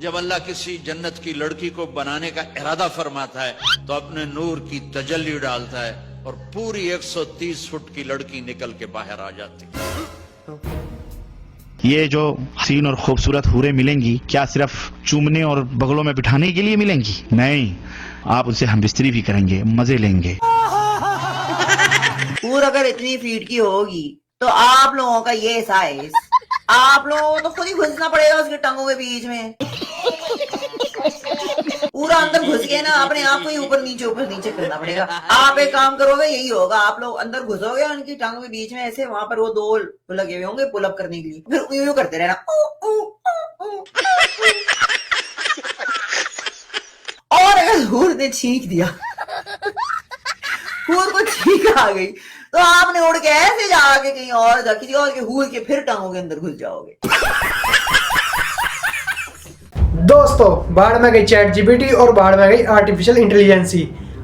जब अल्लाह किसी जन्नत की लड़की को बनाने का इरादा फरमाता है तो अपने नूर की तजल्ली डालता है और पूरी 130 फुट की लड़की निकल के बाहर आ जाती है। ये जो हसीन और खूबसूरत हूरें मिलेंगी क्या सिर्फ चूमने और बगलों में बिठाने के लिए मिलेंगी? नहीं, आप उनसे हम बिस्तरी भी करेंगे, मजे लेंगे। हूर अगर इतनी फीट की होगी तो आप लोगों का ये साइज, आप लोगों को तो खुद ही घुसना पड़ेगा उसके टंगों के बीच में। पूरा अंदर घुस के ना अपने आप को ही ऊपर नीचे करना पड़ेगा। आप एक काम करोगे, यही होगा, आप लोग अंदर घुसोगे उनकी टांगों के बीच में, ऐसे वहां पर वो दो लगे हुए होंगे पुल अप करने के लिए, फिर यूं करते रहना और अगर हूर ने छींक दिया, हूर को छींक आ गई, तो आपने उड़ के ऐसे जाके कहीं और किसी और के हूर के फिर टांगों के अंदर घुस जाओगे। दोस्तों, बाढ़ में गई चैट जीपीटी और बाढ़ में गई आर्टिफिशियल इंटेलिजेंसी।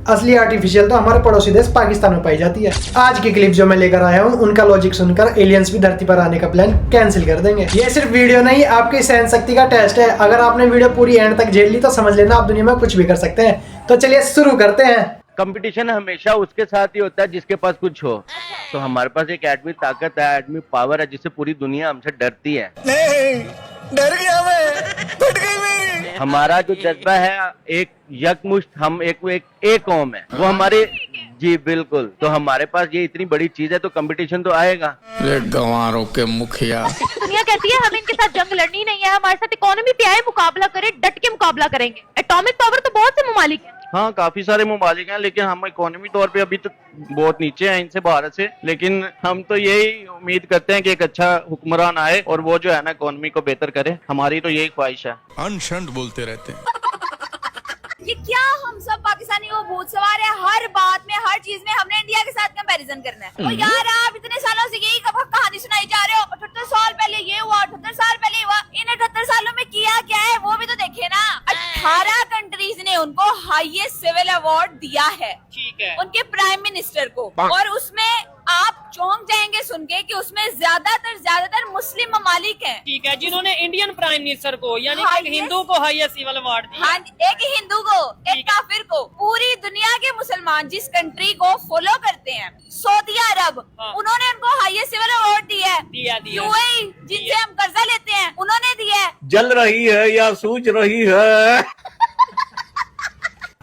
असली आर्टिफिशियल तो हमारे पड़ोसी देश पाकिस्तान में पाई जाती है। आज की क्लिप जो मैं लेकर आया हूँ, उनका लॉजिक सुनकर एलियंस भी धरती पर आने का प्लान कैंसिल कर देंगे। ये सिर्फ वीडियो नहीं, आपकी सहन शक्ति का टेस्ट है। अगर आपने वीडियो पूरी एंड तक झेल ली तो समझ लेना आप दुनिया में कुछ भी कर सकते हैं। तो चलिए शुरू करते हैं। कंपटीशन हमेशा उसके साथ ही होता है जिसके पास कुछ हो। तो हमारे पास एक एडमी ताकत है, एडमी पावर है, जिससे पूरी दुनिया हमसे डरती है। नहीं, डर गया मैं, फट गई मेरी। हमारा जो जज्बा है, एक यकमुश्त हम एक कौम है, वो हमारे, जी बिल्कुल। तो हमारे पास ये इतनी बड़ी चीज है तो कंपटीशन तो आएगा। गंवारों के मुखिया। दुनिया कहती है हमें इनके साथ जंग लड़नी नहीं है, हमारे साथ इकोनॉमी पे आए मुकाबला करें, डट के मुकाबला करेंगे। एटॉमिक पावर तो बहुत से ममालिक हैं। हाँ, काफी सारे ममालिक हैं, लेकिन हम इकोनॉमी तौर पे अभी तक बहुत नीचे हैं इनसे, भारत से। लेकिन हम तो यही उम्मीद करते हैं कि एक अच्छा हुक्मरान आए और वो जो है ना इकोनॉमी को बेहतर करे। हमारी तो यही ख्वाहिश है। अनशंड बोलते रहते हैं। ये क्या हम सब पाकिस्तानी वो भूत सवार है, हर बात में हर चीज में हमने इंडिया के साथ कंपैरिजन करना है। और यार आप इतने सालों से यही कहानी सुनाई जा रहे हो, 78 साल पहले ये हुआ, 78 साल पहले हुआ। इन 78 सालों में किया क्या है वो भी तो देखे ना। 18 कंट्रीज ने उनको हाईएस्ट सिविल अवार्ड दिया है, ठीक है, उनके प्राइम मिनिस्टर को। और उसमें आप चौंक जाएंगे सुन के कि उसमें ज्यादातर मुस्लिम ममालिक हैं, ठीक है, जिन्होंने इंडियन प्राइम मिनिस्टर को, यानी एक हिंदू को हाईएस्ट सिविल अवार्ड दिया। हाँ, एक हिंदू को, एक काफिर को। पूरी दुनिया के मुसलमान जिस कंट्री को फॉलो करते हैं, सऊदी अरब, उन्होंने उनको हाईएस्ट सिविल अवार्ड दिया है। यूएई, जिनसे हम कर्जा लेते हैं, उन्होंने दिया है। जल रही है या सूझ रही है?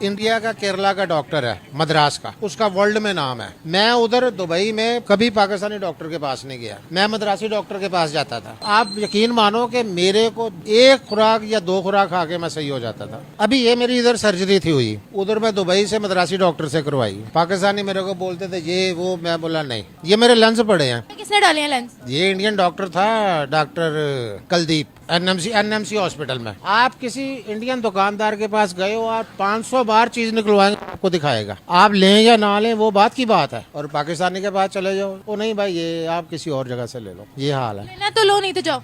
इंडिया का केरला का डॉक्टर है, मद्रास का, उसका वर्ल्ड में नाम है। मैं उधर दुबई में कभी पाकिस्तानी डॉक्टर के पास नहीं गया, मैं मद्रासी डॉक्टर के पास जाता था। आप यकीन मानो कि मेरे को एक खुराक या 2 खुराक खा के मैं सही हो जाता था। अभी ये मेरी इधर सर्जरी थी हुई, उधर मैं दुबई से मद्रासी डॉक्टर से करवाई। पाकिस्तानी मेरे को बोलते थे ये वो, मैं बोला नहीं, ये मेरे लेंस पड़े हैं। किसने डाले हैं लेंस? ये इंडियन डॉक्टर था, डॉक्टर कुलदीप, एनएमसी हॉस्पिटल में। आप किसी इंडियन दुकानदार के पास गए हो, आप 500 बार चीज निकलवाएंगे, आपको दिखाएगा। आप लें या ना लें वो बात की बात है। और पाकिस्तानी के पास चले जाओ, वो नहीं भाई ये आप किसी और जगह से ले लो, ये हाल है। लेना तो लो, नहीं तो जाओ।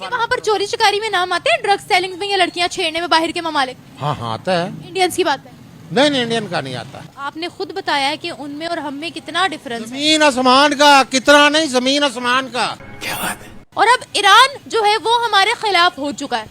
वहाँ पर चोरी चकारी में नाम आते हैं, ड्रग्स सेलिंग में या लड़कियाँ छेड़ने में बाहर के ममालिक। हाँ आता है। इंडियंस की बात है। नहीं, इंडियन का नहीं आता। आपने खुद बताया है कि उनमें और हम में कितना डिफरेंस है। जमीन आसमान का, कितना नहीं, जमीन आसमान का। क्या बात है। और अब ईरान जो है वो हमारे खिलाफ हो चुका है।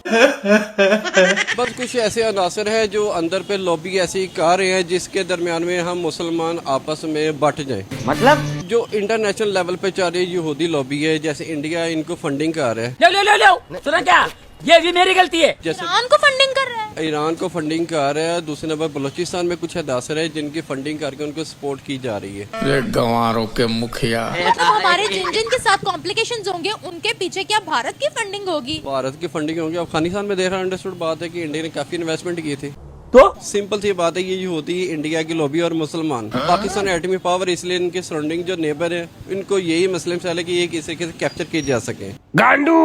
बस कुछ ऐसे अनासर है जो अंदर पे लॉबी ऐसी कर रहे हैं जिसके दरमियान में हम मुसलमान आपस में बट जाएं। मतलब जो इंटरनेशनल लेवल पे चल रही यहूदी लॉबी है, जैसे इंडिया इनको फंडिंग कर रहा है। लो सुना क्या, ये भी मेरी गलती है। जैसे ईरान को फंडिंग कर रहा है, ईरान को फंडिंग कर रहा है। दूसरे नंबर बलूचिस्तान में कुछ अनासर है जिनकी फंडिंग करके उनको सपोर्ट की जा रही है। गंवारों के मुखिया। मतलब हमारे जिन के साथ कॉम्प्लिकेशंस होंगे उनके पीछे क्या भारत की फंडिंग होगी? भारत की फंडिंग होगी। अफगानिस्तान में देख रहा अंडरस्टूड बात है कि इंडिया ने काफी इन्वेस्टमेंट की थी। तो सिंपल सी बात है, ये होती है इंडिया की लॉबी और मुसलमान। पाकिस्तान एटमी पावर, इसलिए इनके सराउंडिंग जो नेबर है इनको यही मसले मसाले कि ये किसी के कैप्चर किए जा सके। गांडू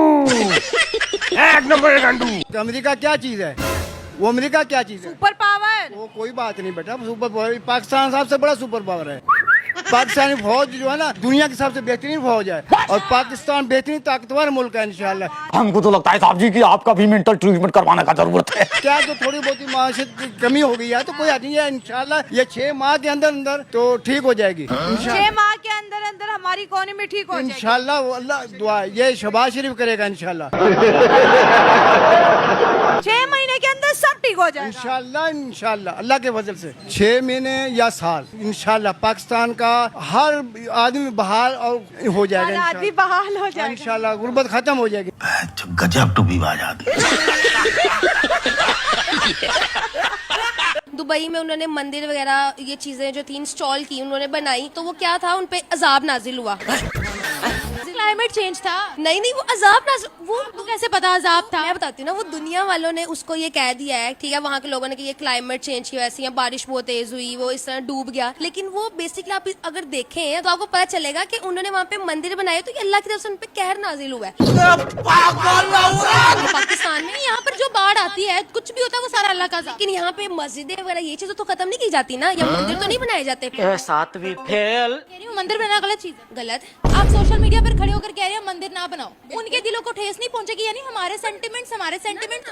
एक नंबर गांडू। तो अमेरिका क्या चीज है? वो अमेरिका क्या चीज है? Super power. वो कोई बात नहीं बेटा, सुपर पावर पाकिस्तान सबसे बड़ा सुपर पावर है। पाकिस्तानी फौज जो है ना दुनिया की सबसे बेहतरीन फौज है, और पाकिस्तान बेहतरीन ताकतवर मुल्क है इंशाल्लाह। हमको तो लगता है साहब जी कि आपका भी मेंटल ट्रीटमेंट करवाने का जरूरत है। क्या जो थोड़ी बहुत माशियत की कमी हो गई है तो कोई नहीं है, इंशाल्लाह ये 6 माह के अंदर अंदर तो ठीक हो जाएगी। 6 माह के अंदर अंदर हमारी इकोनॉमी ठीक हो जाएगी इंशाल्लाह। अल्लाह दुआ, ये शहबाज शरीफ करेगा इंशाल्लाह। हो जाएगा। इंशाल्लाह इंशाल्लाह अल्लाह के फजल से 6 महीने या साल इंशाल्लाह पाकिस्तान का हर आदमी बहाल और हो जाएगा। आदमी बहाल हो जाएगा इंशाल्लाह, गुर्बत खत्म हो जाएगी। गजब टू भी आजाद। दुबई में उन्होंने मंदिर वगैरह ये चीजें जो थी इंस्टॉल की, उन्होंने बनाई, तो वो क्या था, उनपे अजाब नाजिल हुआ। क्लाइमेट चेंज था। नहीं नहीं, वो अजाब नाजिल, वो तो कैसे पता अजाब था? मैं बताती हूँ ना, वो दुनिया वालों ने उसको ये कह दिया है, ठीक है, वहाँ के लोगों ने कि ये क्लाइमेट चेंज की वजह से यहाँ बारिश बहुत तेज हुई, वो इस तरह डूब गया। लेकिन वो बेसिकली आप अगर देखें तो आपको पता चलेगा कि उन्होंने वहाँ पे मंदिर बनाए तो ये अल्लाह की तरफ से उनपे कहर नाजिल हुआ है। पाकिस्तान में यहाँ पर जो बाढ़ आती है, कुछ भी होता है वो सारा अल्लाह का। लेकिन यहाँ पे मस्जिदें वगैरह ये चीजें तो खत्म नहीं की जाती ना, या मंदिर तो नहीं बनाए जाते। सातवीं फेल। मंदिर बनाना गलत चीज है। गलत है। आप सोशल मीडिया पर खड़े होकर कह रहे हैं मंदिर ना बनाओ, उनके दिलों को ठेस नहीं पहुंचेगी, यानी हमारे सेंटिमेंट्स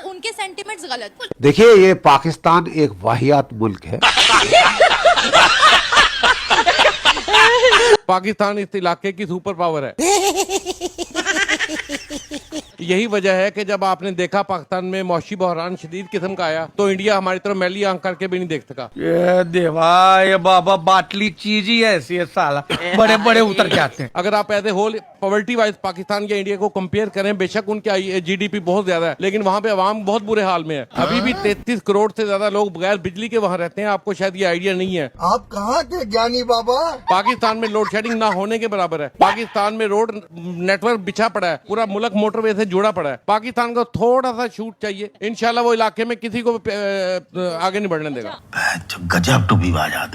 उनके सेंटिमेंट्स गलत। देखिए, ये पाकिस्तान एक वाहियात मुल्क है। पाकिस्तान इस इलाके की सुपर पावर है। यही वजह है कि जब आपने देखा पाकिस्तान में मौशी बहरान शदीद किस्म का आया, तो इंडिया हमारी तरफ मैली आंख करके भी नहीं देख सका। ये देवा, ये बाबा बाटली चीज ही ऐसी है साला, बड़े बड़े उतर जाते हैं। अगर आप as a whole poverty wise Pakistan या इंडिया को कंपेयर करें, बेशक उनकी जीडीपी बहुत ज्यादा है, लेकिन वहाँ पे अवाम बहुत बुरे हाल में है। अभी भी 33 करोड़ से ज्यादा लोग बगैर बिजली के वहाँ रहते हैं। आपको शायद ये आइडिया नहीं है। आप कहाँ के ज्ञानी बाबा? पाकिस्तान में लोड शेडिंग ना होने के बराबर है। पाकिस्तान में रोड नेटवर्क बिछा पड़ा है, पूरा मुल्क मोटरवे से जुड़ा पड़ा है। पाकिस्तान को थोड़ा सा छूट चाहिए, इंशाल्लाह वो इलाके में किसी को आगे नहीं बढ़ने देगा। गजब टू भी आजाद।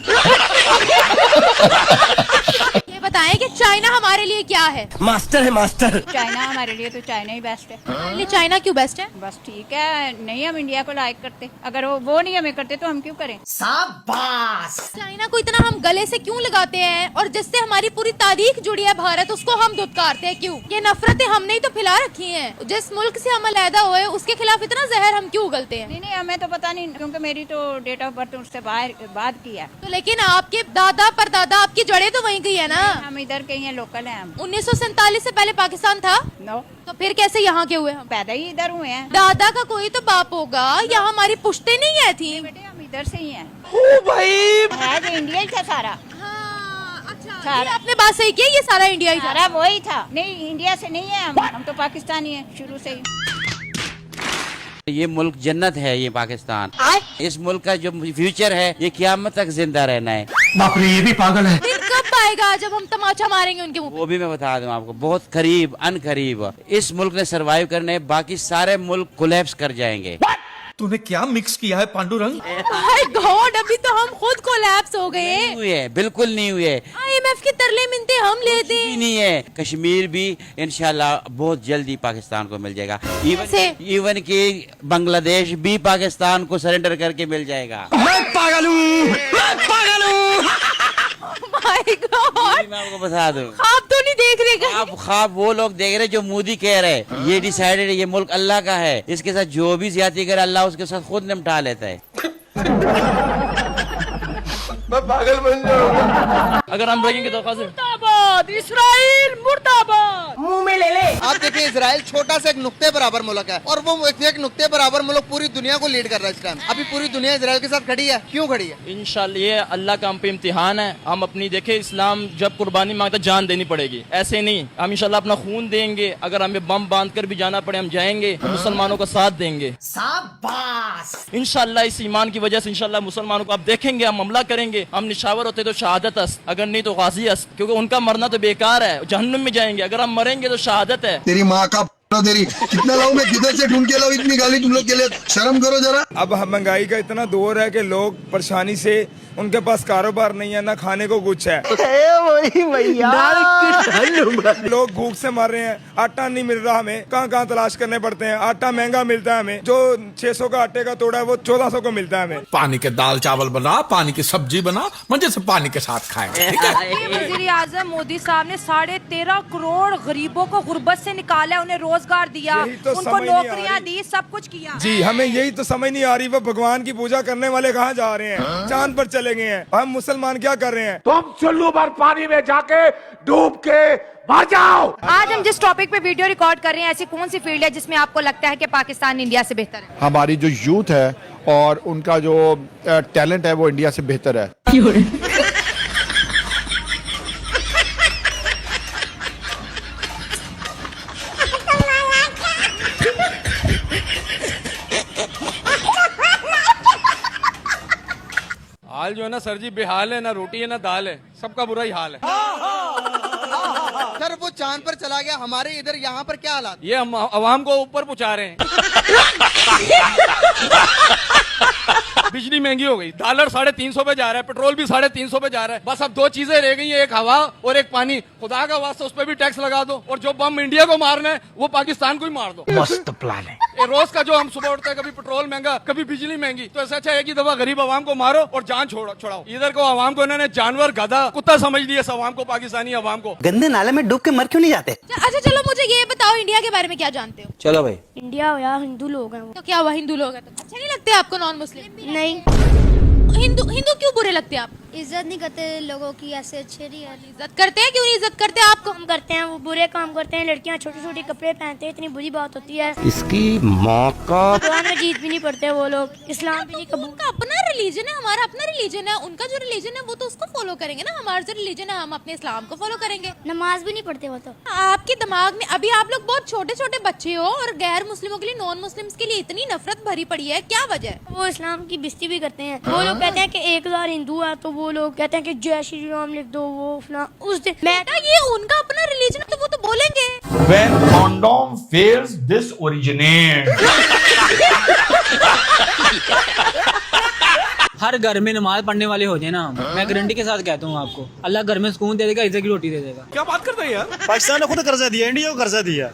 ये बताएं कि चाइना हमारे लिए क्या है? मास्टर है मास्टर। चाइना हमारे लिए तो चाइना ही बेस्ट है। हमारे लिए चाइना क्यों बेस्ट है? बस ठीक है, नहीं हम इंडिया को लाइक करते, अगर वो नहीं हमें करते तो हम क्यों करें। शाबाश। चाइना को इतना हम गले से क्यों लगाते हैं, और जिससे हमारी पूरी तारीख जुड़ी है भारत, उसको हम धुतकारते हैं क्यों? ये नफरतें हमने ही तो फैला रखी हैं। जिस मुल्क से हम अलहदा हुए उसके खिलाफ इतना जहर हम क्यों उगलते हैं? नहीं हमें तो पता नहीं, क्योंकि मेरी तो डेट ऑफ बर्थ उससे बाद की है। तो लेकिन आपके दादा परदादा, आपकी जड़ें तो वहीं की है ना। हम इधर के ही लोकल हैं। 1947 से पहले पाकिस्तान था? नो। तो फिर कैसे यहाँ के हुए हम? पैदा ही इधर हुए हैं। दादा का कोई तो बाप होगा, यहाँ हमारी पुश्तें नहीं है थी। बेटे हम इधर से ही हैं। ओ भाई, है जो इंडिया ही था सारा। अच्छा, ये आपने बात सही की, ये सारा इंडिया ही सारा वही था। नहीं, इंडिया से नहीं है हम तो पाकिस्तानी हैं शुरू से ही। ये मुल्क जन्नत है, ये पाकिस्तान। इस मुल्क का जो फ्यूचर है, ये क़यामत तक जिंदा रहना है। बाप रे, ये भी पागल है। दिन कब आएगा जब हम तमाचा मारेंगे उनके मुंह पे? वो भी मैं बता दूं आपको, बहुत करीब अनकरीब इस मुल्क ने सरवाइव करने, बाकी सारे मुल्क कोलैप्स कर जाएंगे। तूने क्या मिक्स किया है पांडुरंग? हाय गॉड, अभी तो हम खुद कोलैप्स हो गए। नहीं हुए, बिल्कुल नहीं हुए। IMF के तरले मिनते हम लेते भी नहीं है। कश्मीर भी इंशाल्लाह बहुत जल्दी पाकिस्तान को मिल जाएगा। इवन कि बांग्लादेश भी पाकिस्तान को सरेंडर करके मिल जाएगा। मैं पागल हूँ, मैं पागल हूँ। मैं आपको बता दूं, ख्वाब तो नहीं देख रहे? आप ख्वाब वो लोग देख रहे जो मोदी कह रहे। ये डिसाइडेड, ये मुल्क अल्लाह का है, इसके साथ जो भी ज्यादती करे अल्लाह उसके साथ खुद निपटा लेता है। मैं पागल बन जाऊंगा अगर हम रहेंगे तो मुर्दाबाद इस्राइल, मुर्दाबाद। मुंह में ले ले। आप देखिए, इजराइल छोटा सा एक नुक्ते बराबर मुल्क है, और वो एक नुक्ते बराबर मुल्क पूरी दुनिया को लीड कर रहा है इस टाइम। अभी पूरी दुनिया इजराइल के साथ खड़ी है। क्यों खड़ी है? इंशाल्लाह ये अल्लाह का हम पे इम्तिहान है। हम अपनी देखे, इस्लाम जब कुर्बानी मांगता जान देनी पड़ेगी, ऐसे नहीं। हम इंशाल्लाह अपना खून देंगे, अगर हमें बम बांध कर भी जाना पड़े हम जाएंगे, मुसलमानों का साथ देंगे। शाबाश। इंशाल्लाह इस ईमान की वजह से इंशाल्लाह मुसलमानों को आप देखेंगे, हम हमला करेंगे। हम निशावर होते तो शहादत अस, अगर नहीं तो गाजी अस, क्योंकि उनका मरना तो बेकार है, जहन्नुम में जाएंगे। अगर हम मरेंगे तो शहादत है। तेरी माँ का तेरी कितना लाऊं मैं, किधर से ढूंढ के लाऊं? इतनी गाली तुम लोग के लिए, शर्म करो जरा। अब महंगाई का इतना दौर है कि लोग परेशानी से, उनके पास कारोबार नहीं है, ना खाने को कुछ है। लोग भूख से मर रहे हैं, आटा नहीं मिल रहा हमें, कहाँ कहाँ तलाश करने पड़ते हैं। आटा महंगा मिलता है हमें, जो 600 का आटे का तोड़ा है वो 1400 को मिलता है हमें। पानी के दाल चावल बना, पानी की सब्जी बना, मजे से पानी के साथ खाएंगे। वज़ीर-ए-आज़म मोदी साहब ने 13.5 करोड़ गरीबों को गुर्बत से निकाला है, उन्हें रोजगार दिया, यही तो उनको समझ नहीं आ नौकरियां रही। दी, सब कुछ किया। जी हमें यही तो समझ नहीं आ रही, वो भगवान की पूजा करने वाले कहाँ जा रहे हैं? चांद पर चले गए हैं, हम मुसलमान क्या कर रहे हैं? तुम चुल्लू भर पानी में जाके डूब के मर जाओ। आज हम जिस टॉपिक पे वीडियो रिकॉर्ड कर रहे हैं, ऐसी कौन सी फील्ड है जिसमें आपको लगता है कि पाकिस्तान इंडिया से बेहतर है? हमारी जो यूथ है और उनका जो टैलेंट है वो इंडिया से बेहतर है। हाल जो है ना सर जी बेहाल है, ना रोटी है ना दाल है, सबका बुरा ही हाल है। सर वो चांद पर चला गया, हमारे इधर यहाँ पर क्या हालात? ये हम अवाम को ऊपर पहुंचा रहे हैं। बिजली महंगी हो गई, डॉलर 350 पे जा रहा है, पेट्रोल भी 350 पे जा रहा है। बस अब दो चीजें रह गई हैं, एक हवा और एक पानी। खुदा का वास्ता उस पर भी टैक्स लगा दो, और जो बम इंडिया को मारना है वो पाकिस्तान को ही मार दो। मस्त प्लान है। ये रोज का जो हम सुबह उठते हैं, कभी पेट्रोल महंगा कभी बिजली महंगी, तो ऐसा अच्छा है कि दफा गरीब आवाम को मारो और जान छुड़ाओ। इधर को आवाम को इन्होंने जानवर गधा कुत्ता समझ लिया, इस आवाम को, पाकिस्तानी आवाम को। गंदे नाले में डूब के मर क्यों नहीं जाते? अच्छा चलो मुझे ये बताओ, इंडिया के बारे में क्या जानते हो? चलो भाई, इंडिया यार हिंदू लोग हैं वो। तो क्या हुआ, हिंदू लोग हैं तो अच्छे नहीं लगते आपको? नॉन मुस्लिम नहीं, हिंदू क्यों बुरे लगते हैं आप? इज्जत नहीं करते लोगों की, ऐसे अच्छे नहीं है। इज्जत करते हैं, क्यों नहीं इज्जत करते आपको? काम करते हैं वो, बुरे काम करते हैं। लड़कियां छोटे छोटे कपड़े पहनते हैं, इतनी बुरी बात होती है। इसकी माँ का कुरान मजीद भी नहीं पढ़ते वो लोग, इस्लाम भी नहीं कबूल। उनका अपना रिलीजन है, हमारा अपना रिलीजन है। उनका जो रिलीजन है वो तो उसको फॉलो करेंगे ना, हमारा जो रिलीजन है हम अपने इस्लाम को फॉलो करेंगे। नमाज भी नहीं पढ़ते वो तो। आपके दिमाग में अभी आप लोग बहुत छोटे छोटे बच्चे हो और गैर मुस्लिमों के लिए, नॉन मुस्लिम्स के लिए इतनी नफरत भरी पड़ी है, क्या वजह है? वो इस्लाम की बेइज्जती भी करते हैं। वो लोग कहते हैं कि 1000 हिंदू है तो वो लोग कहते हैं कि जय श्री राम लिख दो, वो फला। उस दिन बेटा ये उनका अपना रिलीजन है तो वो तो बोलेंगे। When condom fails, this originate. हर घर में नमाज पढ़ने वाले हो जाए ना, मैं गारंटी के साथ कहता हूँ आपको, अल्लाह घर में सुकून दे देगा, इज्जत की रोटी दे देगा। क्या बात करते हैं यार? पाकिस्तान ने खुद कर्जा दिया, इंडिया को कर्जा दिया,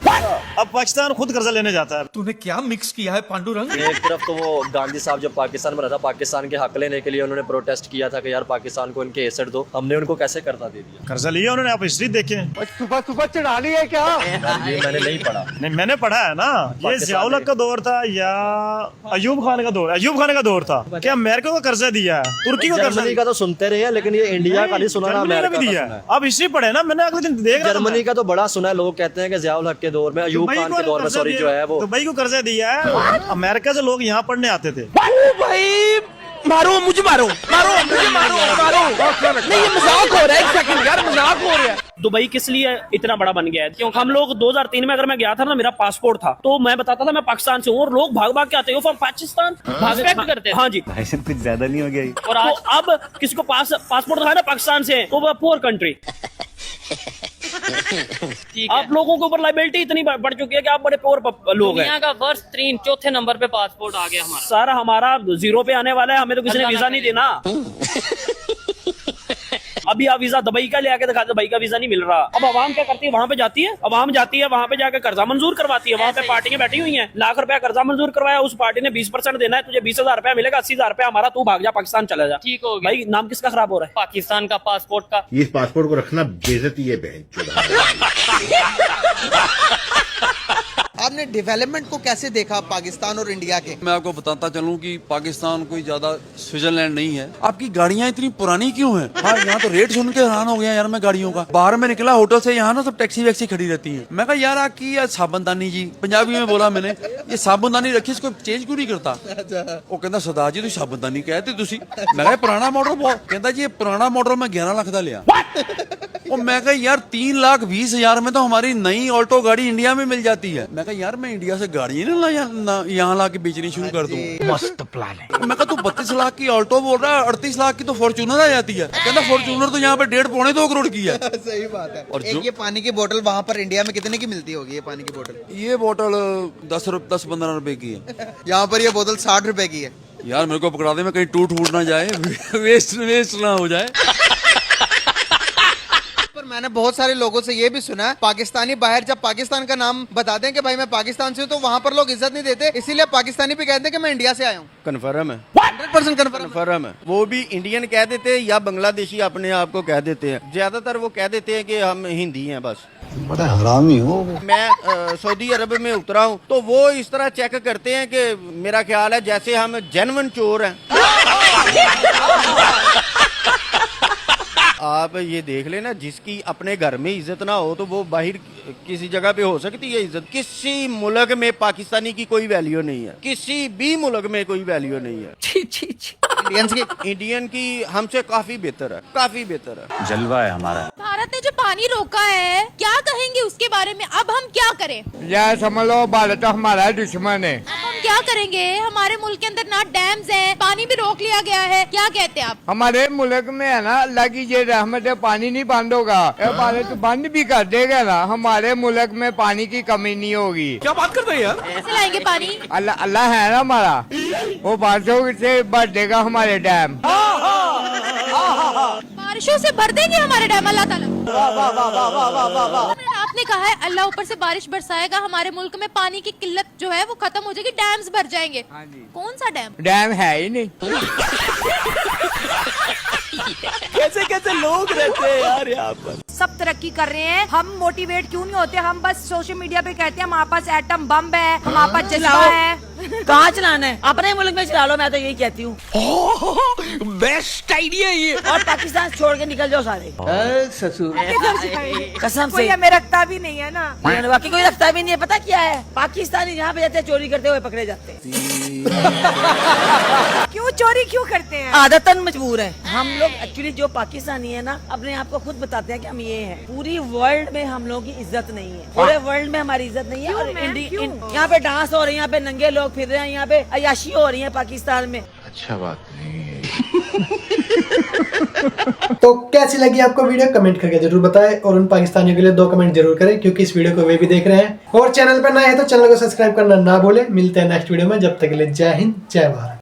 अब पाकिस्तान खुद कर्जा लेने जाता है। तूने क्या मिक्स किया है पांडुरंग? एक तरफ तो वो गांधी साहब जब पाकिस्तान में रहा था, पाकिस्तान के हक लेने के लिए उन्होंने प्रोटेस्ट किया था कि यार पाकिस्तान को इनके एसेट दो, हमने उनको कैसे कर्जा दे दिया, कर्जा लिया उन्होंने। आप हिस्ट्री देखें, सुबह सुबह चढ़ा ली है क्या? ये मैंने नहीं पढ़ा। नहीं मैंने पढ़ा है ना, ये जियाउल हक का दौर था या अयूब खान का दौर? अयूब खान का दौर था। क्या अमेरिका को कर्जा दिया है, तुर्की को कर्जा? जर्मनी का तो सुनते रहे हैं, लेकिन ये इंडिया का नहीं सुना ना, अमेरिका भी दिया है। आप हिस्ट्री पढ़े ना, मैंने अगले दिन देख रहा। जर्मनी का तो बड़ा सुना है, लोग कहते हैं कि जियाउल हक के दौर में, अयूब खान के दौर में, सॉरी जो है वो दुबई को कर्जा दिया है। अमेरिका से लोग यहाँ पढ़ने आते थे। भाई मारो मुझे, मारो मुझे, मारो नहीं, ये मजाक हो रहा है। एक सेकंड यार, मजाक हो रहा है। दुबई किस लिए इतना बड़ा बन गया है? क्योंकि हम लोग 2003 में अगर मैं गया था ना, मेरा पासपोर्ट था तो मैं बताता था मैं पाकिस्तान से हूँ, और लोग भाग भाग के आते हो फ्रॉम पाकिस्तान, भाग करते हैं। हाँ जी, कुछ ज्यादा नहीं हो गया? और आज अब किसी को पासपोर्ट दिखाया ना पाकिस्तान से, तो वो पुअर कंट्री। आप लोगों के ऊपर लाइबिलिटी इतनी बढ़ चुकी है कि आप बड़े पुअर लोग हैं। दुनिया का वर्ष 3 चौथे नंबर पे पासपोर्ट आ गया हमारा। सारा हमारा 0 पे आने वाला है, हमें तो किसी ने वीजा नहीं देना। अभी आप वीजा दुबई का ले आके दिखा, दुबई का वीजा नहीं मिल रहा। अब आवाम क्या करती है, वहाँ पे जाती है, आवाम जाती है वहाँ पे जाकर कर्जा मंजूर करवाती है। वहाँ पे पार्टियां बैठी हुई हैं, लाख रुपया कर्जा मंजूर करवाया, उस पार्टी ने 20% देना है, तुझे 20,000 रुपया मिलेगा, 80,000 रुपया हमारा, तू भाग जा पाकिस्तान चला जा। ठीक हो गया भाई, नाम किसका खराब हो रहा है? पाकिस्तान का, पासपोर्ट का। ये पासपोर्ट को रखना बेइज्जती है बहन। आपने डेवलपमेंट को कैसे देखा पाकिस्तान और इंडिया के? मैं आपको बताता चलूं कि पाकिस्तान कोई ज्यादा स्विट्जरलैंड नहीं है। आपकी गाड़ियां इतनी पुरानी क्यों हैं? हाँ, यहाँ तो रेट सुन के हैरान हो गया यार मैं गाड़ियों का। बाहर में निकला होटल से, यहाँ ना सब टैक्सी वैक्सी खड़ी रहती है। मैं कहा यार आपकी साबुनदानी जी, पंजाबी में बोला मैंने, ये साबुनदानी रखी, इसको चेंज क्यों नहीं करता? वो कहता सरदार जी तुम साबुनदानी कहते तुसी। मैं कहा पुराना मॉडल बहुत, कहता जी ये पुराना मॉडल मैं 11 लाख का लिया। और मैं कहा यार 3,20,000 में तो हमारी नई ऑल्टो गाड़ी इंडिया में मिल जाती है। मैं कहा यार मैं इंडिया से गाड़ी ना यहाँ ला के बेचनी शुरू कर दूं। मस्त प्लान है। मैं कहा तू 32 लाख की ऑल्टो बोल रहा है, 38 लाख की तो फॉर्च्यूनर आ जाती है। कहता फॉर्च्यूनर तो यहाँ पे 1.5-2 करोड़ की है। सही बात है। और ये पानी की बोतल वहाँ पर इंडिया में कितने की मिलती होगी? ये पानी की बोतल, ये बोतल 10-15 रुपए की है। यहाँ पर ये बोतल 60 रुपए की है। यार मेरे को पकड़ा दे, मैं कहीं टूट ना जाए, वेस्ट ना हो जाए। मैंने बहुत सारे लोगों से ये भी सुना है, पाकिस्तानी बाहर जब पाकिस्तान का नाम बता दें कि भाई मैं पाकिस्तान से हूँ, तो वहाँ पर लोग इज्जत नहीं देते, इसीलिए पाकिस्तानी भी कहते हैं कि मैं इंडिया से आया हूँ। कन्फर्म है, 100% कन्फर्म है। वो भी इंडियन कह देते हैं या बांग्लादेशी अपने आप को कह देते हैं। ज्यादातर वो कह देते हैं कि हम हिंदी हैं बस। बड़ा हरामी हो। मैं सऊदी अरब में उतरा हूँ तो वो इस तरह चेक करते हैं कि मेरा ख्याल है जैसे हम जेन्युइन चोर हैं। आप ये देख लेना, जिसकी अपने घर में इज्जत ना हो तो वो बाहर किसी जगह पे हो सकती है इज्जत। किसी मुल्क में पाकिस्तानी की कोई वैल्यू नहीं है, किसी भी मुल्क में कोई वैल्यू नहीं है। इंडियन की हमसे काफी बेहतर है, काफी बेहतर है। जलवा है हमारा। भारत ने जो पानी रोका है, क्या कहेंगे उसके बारे में? अब हम क्या करें? यह समझ लो भारत हमारा दुश्मन है। हम क्या करेंगे? हमारे मुल्क के अंदर ना डैम्स हैं, पानी भी रोक लिया गया है, क्या कहते हैं आप? हमारे मुल्क में है ना, अल्लाह की ये रहमत है, पानी नहीं बंद होगा। भारत बंद भी कर देगा ना, हमारे मुल्क में पानी की कमी नहीं होगी। क्या बात करते हैं यार? कैसे लाएंगे पानी? अल्लाह है ना हमारा, वो बारिशों से भर देगा हमारे डैम। बारिशों से भर देंगे हमारे डैम अल्लाह ताला। आपने कहा है अल्लाह ऊपर से बारिश बरसाएगा, हमारे मुल्क में पानी की किल्लत जो है वो खत्म हो जाएगी, डैम्स भर जाएंगे। कौन सा डैम? डैम है ही नहीं। कैसे कैसे लोग रहते हैं यार यहाँ पर। सब तरक्की कर रहे हैं, हम मोटिवेट क्यों नहीं होते? हम बस सोशल मीडिया पे कहते हैं हमारे पास एटम बम है, हमारे पास जज्बा है। कहाँ चलाना है? अपने मुल्क में चला लो, मैं तो यही कहती हूँ। बेस्ट आइडिया ये। और पाकिस्तान छोड़ के निकल जाओ सारे। ससुर कसम से कोई हमें रखता भी नहीं है ना। बाकी कोई रखता भी नहीं है। पता क्या है, पाकिस्तानी जहाँ पे जाते हैं चोरी करते हुए पकड़े जाते हैं। क्यों चोरी क्यों करते हैं? आदतन मजबूर है। हम लोग एक्चुअली जो पाकिस्तानी है ना, अपने आप को खुद बताते हैं कि हम ये हैं। पूरी वर्ल्ड में हम लोगों की इज्जत नहीं है, पूरे वर्ल्ड में हमारी इज्जत नहीं है। और यहाँ पे डांस हो रहे हैं, यहाँ पे नंगे लोग फिर रहे हैं, यहाँ पे अयाशी हो रही है पाकिस्तान में। अच्छा बात नहीं है। तो कैसी लगी आपको वीडियो कमेंट करके जरूर बताएं, और उन पाकिस्तानियों के लिए 2 कमेंट जरूर करें क्योंकि इस वीडियो को वे भी देख रहे हैं। और चैनल पर नए हैं तो चैनल को सब्सक्राइब करना ना भूलें। मिलते हैं नेक्स्ट वीडियो में, जब तक के लिए जय हिंद जय भारत।